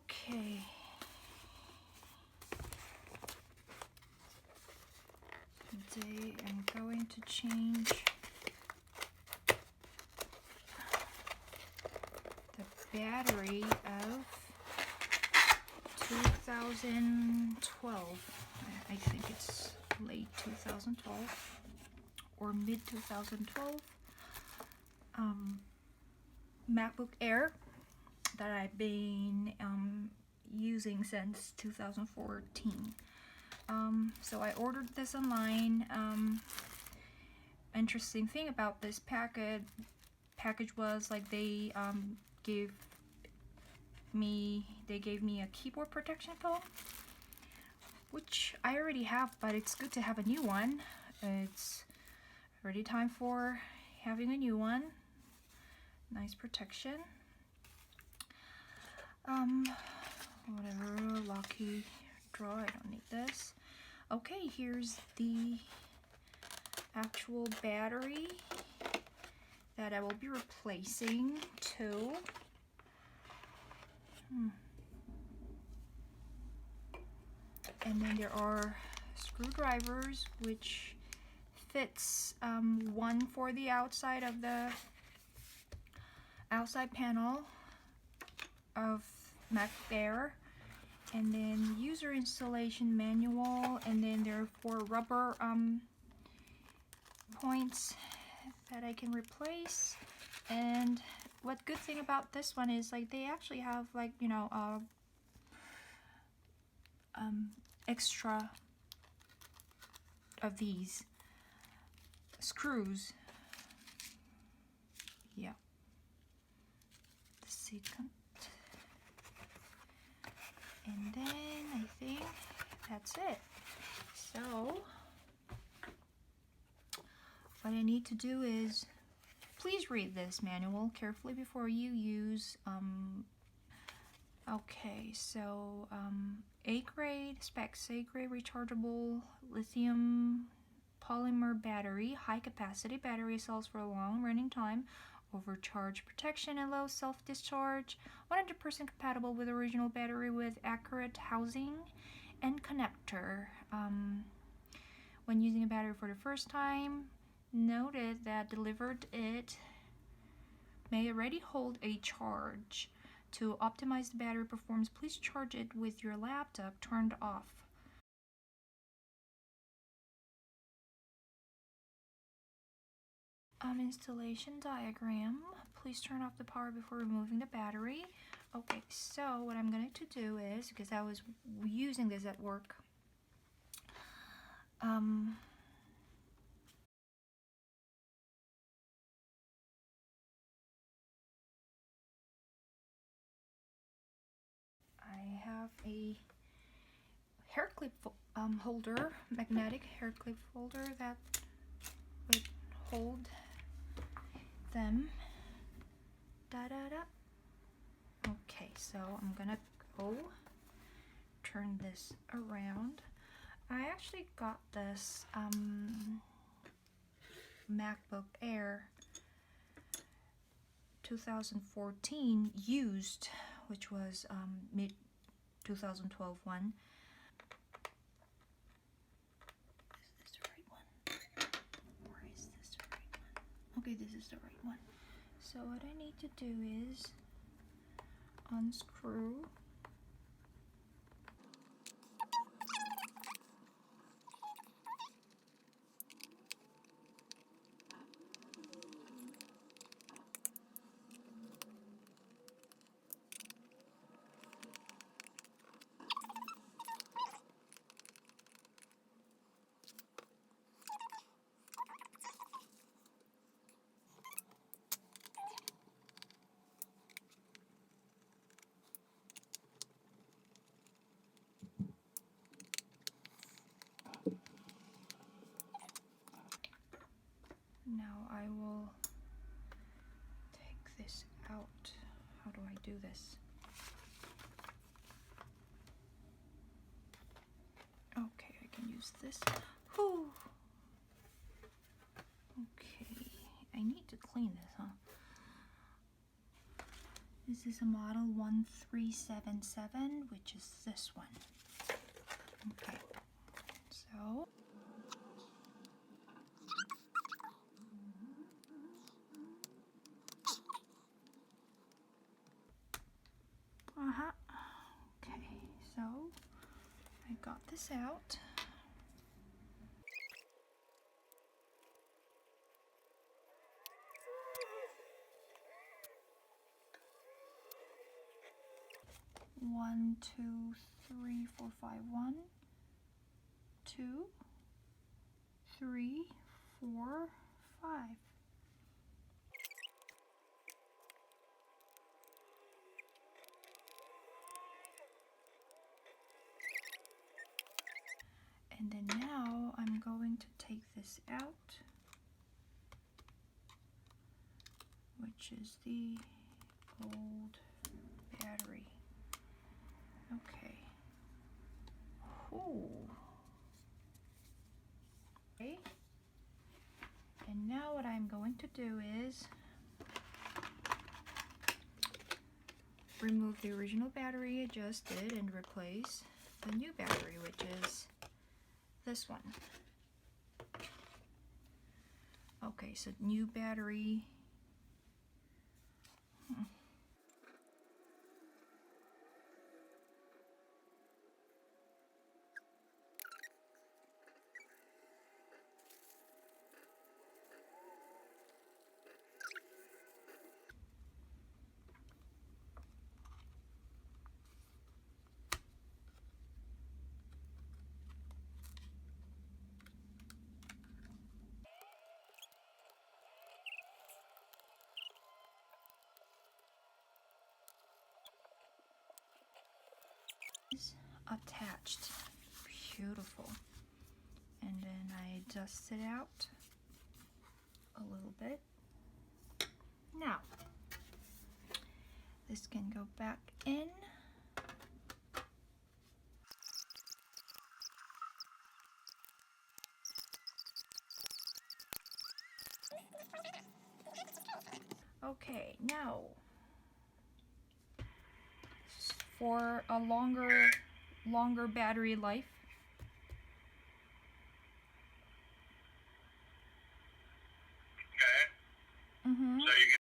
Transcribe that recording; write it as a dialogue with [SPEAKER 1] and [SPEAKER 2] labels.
[SPEAKER 1] Okay. Today I'm going to change the battery of 2012. I think it's late 2012 or mid 2012. MacBook Air that I've been using since 2014. So I ordered this online. Interesting thing about this package was like they gave me a keyboard protection foam, which I already have, but it's good to have a new one. It's already time for having a new one. Nice protection. Whatever, lucky draw, I don't need this. Okay, here's the actual battery that I will be replacing too. And then there are screwdrivers, which fits one for the outside of the outside panel of MacBook Air, and then user installation manual, and then there are 4 rubber points that I can replace. And what good thing about this one is like they actually have like, you know, extra of these screws. Yeah. The second. And then I think that's it. So what I need to do is please read this manual carefully before you use okay, so A-grade specs, A-grade rechargeable lithium polymer battery, high capacity battery cells for a long running time, overcharge protection and low self-discharge, 100% compatible with original battery with accurate housing and connector. When using a battery for the first time, noted that delivered it may already hold a charge. To optimize the battery performance, please charge it with your laptop turned off. Installation diagram. Please turn off the power before removing the battery. Okay, so what I'm going to do is, because I was using this at work, I have a hair clip holder, magnetic hair clip holder that would hold them. Okay, so I'm gonna go turn this around. I actually got this MacBook Air 2014 used, which was mid 2012 one. Is this the right one? Or is this the right one? Okay, this is the right one. So what I need to do is unscrew . Now I will take this out. How do I do this? Okay, I can use this. Whew. Okay, I need to clean this, huh? This is a model 1377, which is this one. Okay, so okay, so I got this out. One, two, three, four, five. 1, 2, 3, 4, 5. And then now I'm going to take this out, which is the old battery. Okay. Ooh. Okay. And now what I'm going to do is remove the original battery I just did and replace the new battery, which is this one. Okay, so new battery. Is attached. Beautiful. And then I dust it out a little bit. Now, this can go back in. Okay, now for a longer battery life.
[SPEAKER 2] Okay.
[SPEAKER 1] Mm-hmm.
[SPEAKER 2] So you